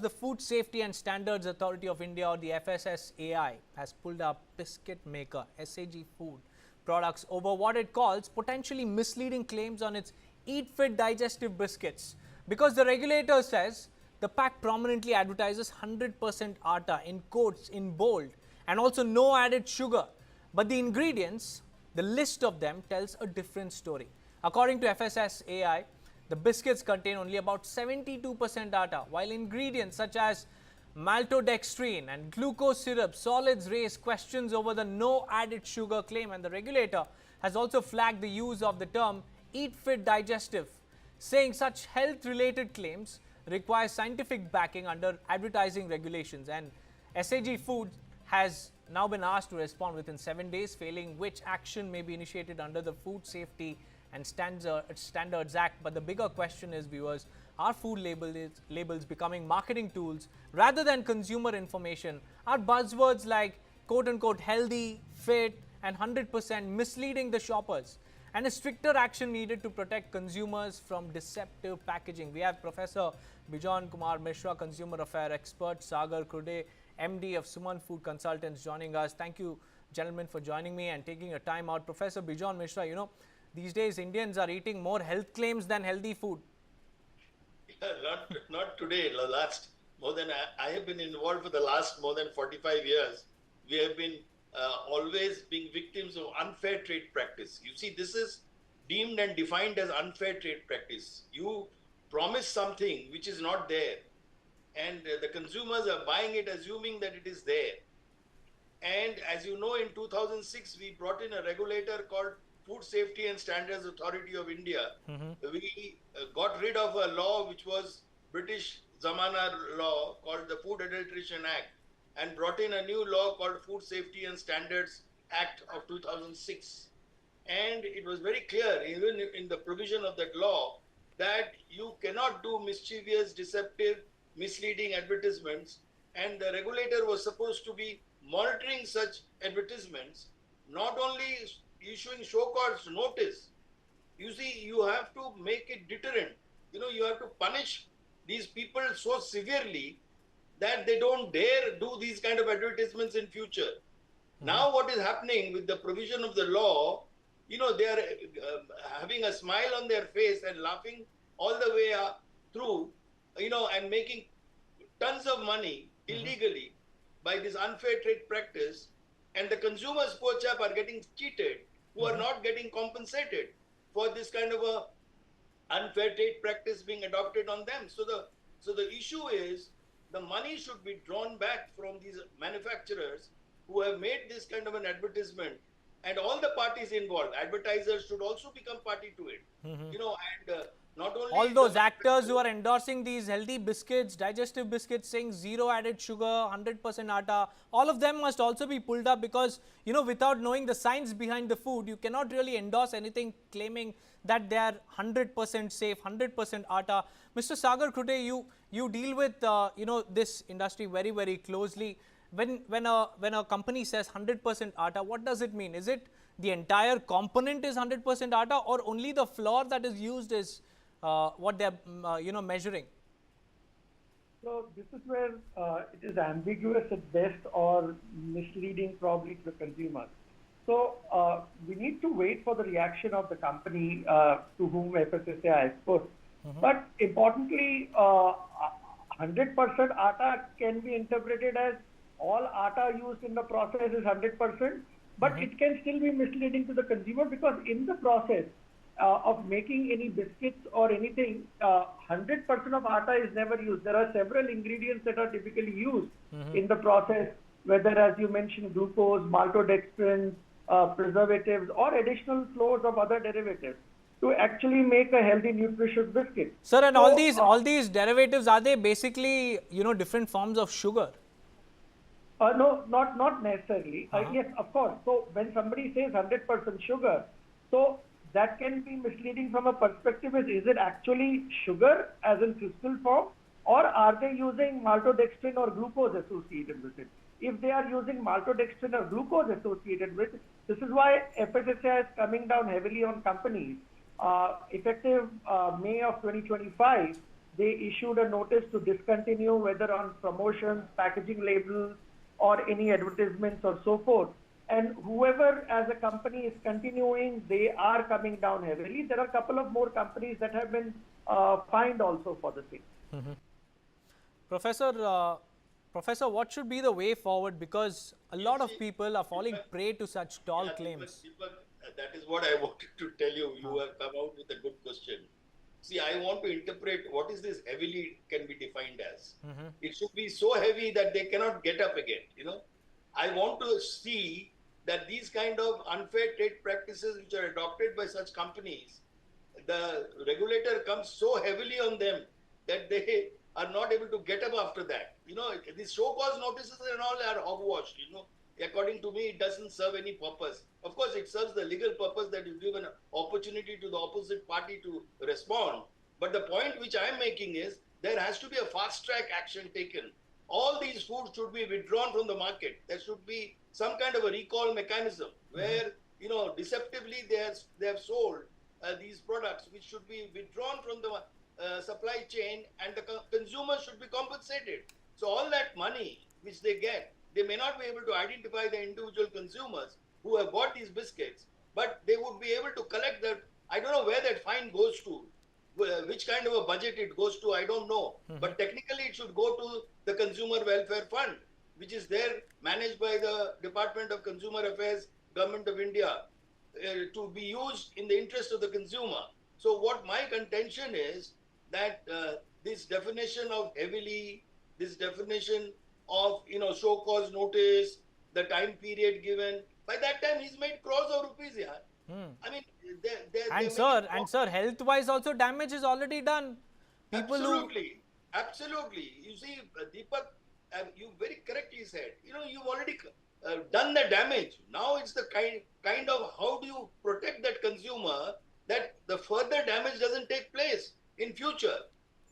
The Food Safety and Standards Authority of India, or the FSSAI, has pulled up biscuit maker SAJ Food Products over what it calls potentially misleading claims on its Fit Digestive Biscuits, because the regulator says the pack prominently advertises 100% Atta in quotes in bold and also no added sugar, but the ingredients, the list of them, tells a different story. According to FSSAI, the biscuits contain only about 72% Atta, while ingredients such as maltodextrin and glucose syrup solids raise questions over the no added sugar claim, and the regulator has also flagged the use of the term Eat Fit Digestive, saying such health-related claims require scientific backing under advertising regulations. And SAJ Food has now been asked to respond within 7 days, failing which action may be initiated under the Food Safety and Standards Act. But the bigger question is, viewers, are food labels becoming marketing tools rather than consumer information? Are buzzwords like quote-unquote healthy, fit and 100% misleading the shoppers? And a stricter action needed to protect consumers from deceptive packaging. We have Professor Bijon Kumar Mishra, Consumer Affairs Expert, Sagar Kurade, MD of Suman Food Consultants, joining us. Thank you, gentlemen, for joining me and taking your time out. Professor Bijon Mishra, you know, these days Indians are eating more health claims than healthy food. Not today. I have been involved for the last more than 45 years. We have been always being victims of unfair trade practice. You see, this is deemed and defined as unfair trade practice. You promise something which is not there, and the consumers are buying it assuming that it is there. And as you know, in 2006, we brought in a regulator called Food Safety and Standards Authority of India. We got rid of a law which was British Zamana law called the Food Adulteration Act, and brought in a new law called Food Safety and Standards Act of 2006. And it was very clear, even in the provision of that law, that you cannot do mischievous, deceptive, misleading advertisements. And the regulator was supposed to be monitoring such advertisements, not only issuing show cause notice. You see, you have to make it deterrent. You know, you have to punish these people so severely that they don't dare do these kind of advertisements in future. Now what is happening with the provision of the law, you know, they are having a smile on their face and laughing all the way through, you know, and making tons of money illegally by this unfair trade practice. And the consumers, poor chap, are getting cheated, who are not getting compensated for this kind of a unfair trade practice being adopted on them. So the issue is, the money should be drawn back from these manufacturers who have made this kind of an advertisement, and all the parties involved. Advertisers should also become party to it. You know, and not only all those actors who are endorsing these healthy biscuits, digestive biscuits, saying zero added sugar, 100% Atta, all of them must also be pulled up, because, you know, without knowing the science behind the food, you cannot really endorse anything claiming that they are 100% safe, 100% Atta. Mr. Sagar Kurade, you deal with you know, this industry very, very closely. When a company says 100% Atta, what does it mean? Is it the entire component is 100% Atta, or only the flour that is used is what they're you know, measuring? So this is where it is ambiguous at best, or misleading probably to the consumers. So we need to wait for the reaction of the company to whom FSSAI has put. But importantly, 100% Atta can be interpreted as all Atta used in the process is 100%, but it can still be misleading to the consumer, because in the process of making any biscuits or anything, 100% of Atta is never used. There are several ingredients that are typically used in the process, whether, as you mentioned, glucose, maltodextrin, preservatives, or additional flours of other derivatives, to actually make a healthy, nutritious biscuit. Sir, and so, all these derivatives, are they basically, you know, different forms of sugar? No, not necessarily. Yes, of course. So when somebody says 100% sugar, so that can be misleading from a perspective is it actually sugar as in crystal form, or are they using maltodextrin or glucose associated with it? If they are using maltodextrin or glucose associated with it, this is why FSSAI is coming down heavily on companies. Effective May of 2025, they issued a notice to discontinue, whether on promotions, packaging labels, or any advertisements or so forth. And whoever as a company is continuing, they are coming down heavily. There are a couple of more companies that have been fined also for the same. Professor, what should be the way forward? Because a lot of people are falling Deepak, prey to such tall yeah, claims. Deepak, that is what I wanted to tell you. You have come out with a good question. See, I want to interpret what is this heavily can be defined as. It should be so heavy that they cannot get up again. I want to see that these kind of unfair trade practices which are adopted by such companies, the regulator comes so heavily on them that they are not able to get up after that. These show cause notices and all are hogwash. According to me, it doesn't serve any purpose. Of course, it serves the legal purpose that you give an opportunity to the opposite party to respond. But the point which I'm making is there has to be a fast track action taken. All these foods should be withdrawn from the market. There should be some kind of a recall mechanism where, deceptively they have sold these products which should be withdrawn from the supply chain, and the consumers should be compensated. So all that money which they get, they may not be able to identify the individual consumers who have bought these biscuits, but they would be able to collect that. I don't know where that fine goes to, which kind of a budget it goes to, I don't know. But technically it should go to the Consumer Welfare Fund, which is there managed by the Department of Consumer Affairs, Government of India, to be used in the interest of the consumer. So what my contention is that this definition of heavily, this definition of show cause notice, the time period given, by that time he's made crores of rupees. I mean, And sir, health wise also damage is already done. Absolutely. You see, Deepak, you very correctly said, you've already done the damage. Now it's the kind of how do you protect that consumer that the further damage doesn't take place in future.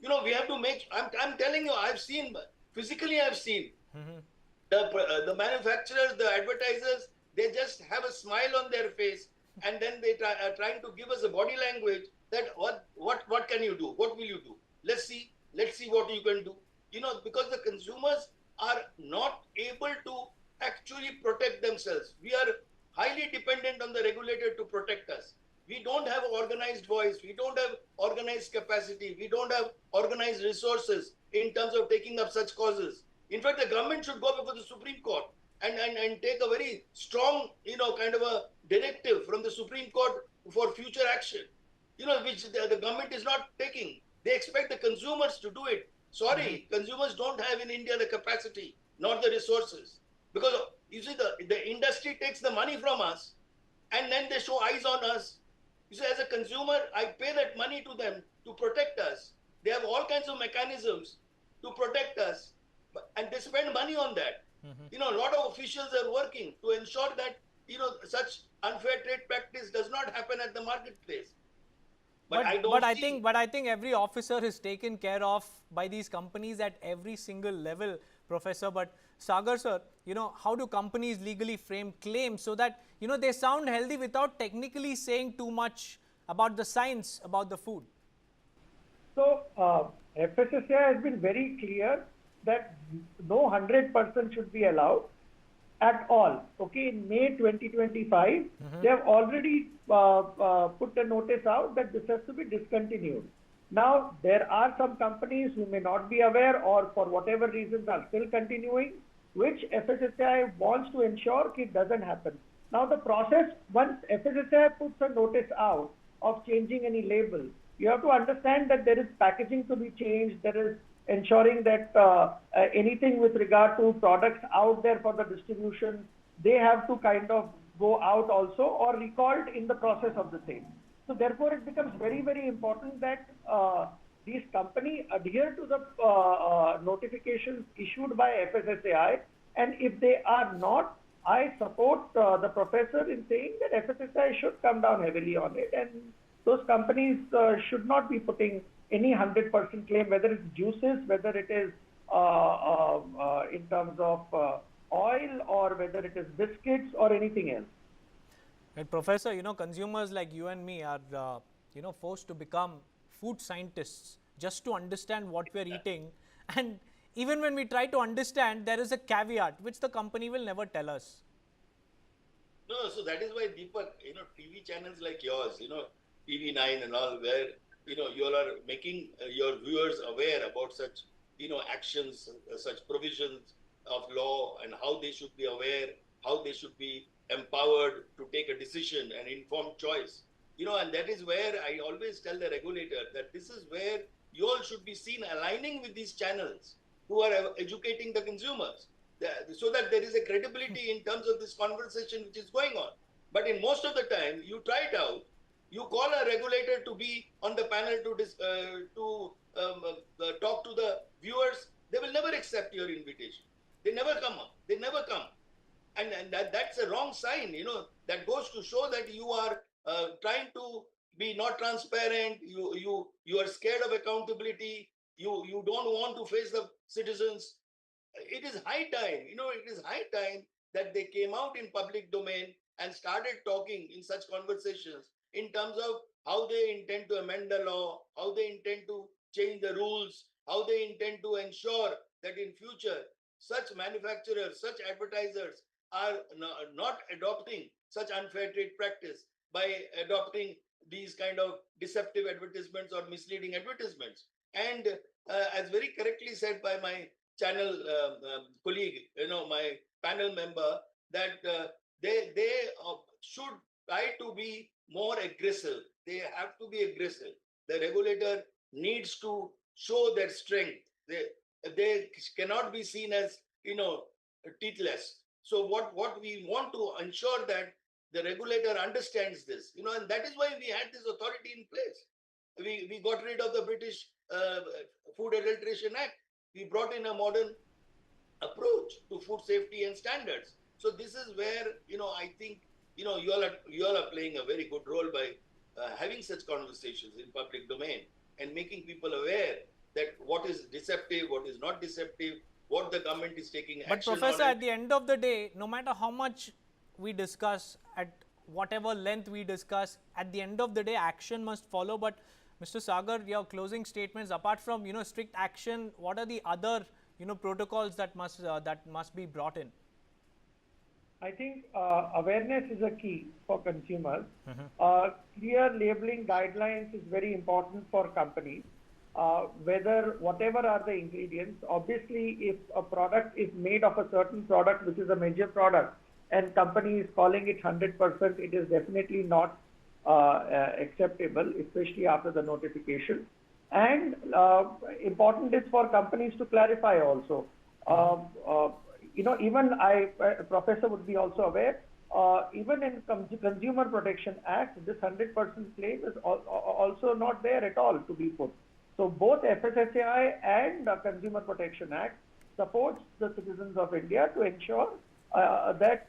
We have to make, I'm telling you, I've seen the manufacturers, the advertisers, they just have a smile on their face, and then they are trying to give us a body language that what can you do? What will you do? Let's see what you can do. Because the consumers are not able to actually protect themselves. We are highly dependent on the regulator to protect us. We don't have organized voice. We don't have organized capacity. We don't have organized resources in terms of taking up such causes. In fact, the government should go before the Supreme Court and take a very strong, kind of a directive from the Supreme Court for future action, which the government is not taking. They expect the consumers to do it. Sorry, consumers don't have in India the capacity, not the resources. Because you see, the industry takes the money from us and then they show eyes on us. You see, as a consumer, I pay that money to them to protect us. They have all kinds of mechanisms to protect us, and they spend money on that. A lot of officials are working to ensure that, such unfair trade practice does not happen at the marketplace. But I think every officer is taken care of by these companies at every single level, Professor. But Sagar sir, how do companies legally frame claims so that, they sound healthy without technically saying too much about the science about the food? So FSSAI has been very clear that no 100% should be allowed at all. Okay, in May 2025, they have already put a notice out that this has to be discontinued. Now, there are some companies who may not be aware or for whatever reasons are still continuing, which FSSAI wants to ensure it doesn't happen. Now, the process, once FSSAI puts a notice out of changing any label, you have to understand that there is packaging to be changed, there is ensuring that anything with regard to products out there for the distribution, they have to kind of go out also or recalled in the process of the same. So therefore, it becomes very, very important that these companies adhere to the notifications issued by FSSAI, and if they are not, I support the professor in saying that FSSAI should come down heavily on it, and those companies should not be putting any 100% claim, whether it's juices, whether it is in terms of oil, or whether it is biscuits or anything else. And Professor, consumers like you and me are, forced to become food scientists. just to understand what we are eating. And even when we try to understand, there is a caveat which the company will never tell us. No, so that is why Deepak, TV channels like yours, TV9 and all, where, you all are making your viewers aware about such, actions, such provisions of law and how they should be aware, how they should be empowered to take a decision and informed choice. And that is where I always tell the regulator that this is where you all should be seen aligning with these channels who are educating the consumers, so that there is a credibility in terms of this conversation which is going on. But in most of the time, you try it out, you call a regulator to be on the panel to talk to the viewers, they will never accept your invitation. They never come up. They never come. And that's a wrong sign, that goes to show that you are trying to be not transparent, you are scared of accountability, you don't want to face the citizens. It is high time, it is high time that they came out in public domain and started talking in such conversations in terms of how they intend to amend the law, how they intend to change the rules, how they intend to ensure that in future such manufacturers, such advertisers are not adopting such unfair trade practice by adopting these kind of deceptive advertisements or misleading advertisements. And as very correctly said by my channel colleague, my panel member, that they should try to be more aggressive. They have to be aggressive. The regulator needs to show their strength. They cannot be seen as, teethless. So what we want to ensure that the regulator understands this, and that is why we had this authority in place. We got rid of the British Food Adulteration Act. We brought in a modern approach to food safety and standards. So this is where, I think, you all are playing a very good role by having such conversations in public domain and making people aware that what is deceptive, what is not deceptive, what the government is taking But action on. Professor, at the end of the day, no matter how much we discuss, at whatever length we discuss, at the end of the day, action must follow. But Mr. Sagar, your closing statements, apart from, strict action, what are the other, protocols that must be brought in? I think awareness is a key for consumers. Clear labeling guidelines is very important for companies. Whatever are the ingredients, obviously if a product is made of a certain product, which is a major product, and company is calling it 100%, it is definitely not acceptable, especially after the notification. And important is for companies to clarify also. Even Professor would be also aware, even in Consumer Protection Act, this 100% claim is also not there at all to be put. So both FSSAI and Consumer Protection Act supports the citizens of India to ensure that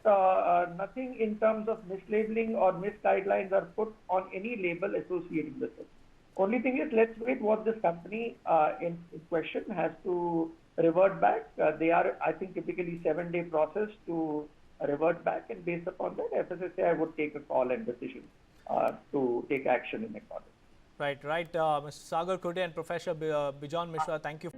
nothing in terms of mislabeling or misguidelines are put on any label associated with it. Only thing is, let's wait what this company in question has to revert back. They are, I think, typically 7-day process to revert back, and based upon that, FSSAI would take a call and decision to take action in accordance. Right. Mr. Sagar Kurade and Professor Bijon Mishra, thank you.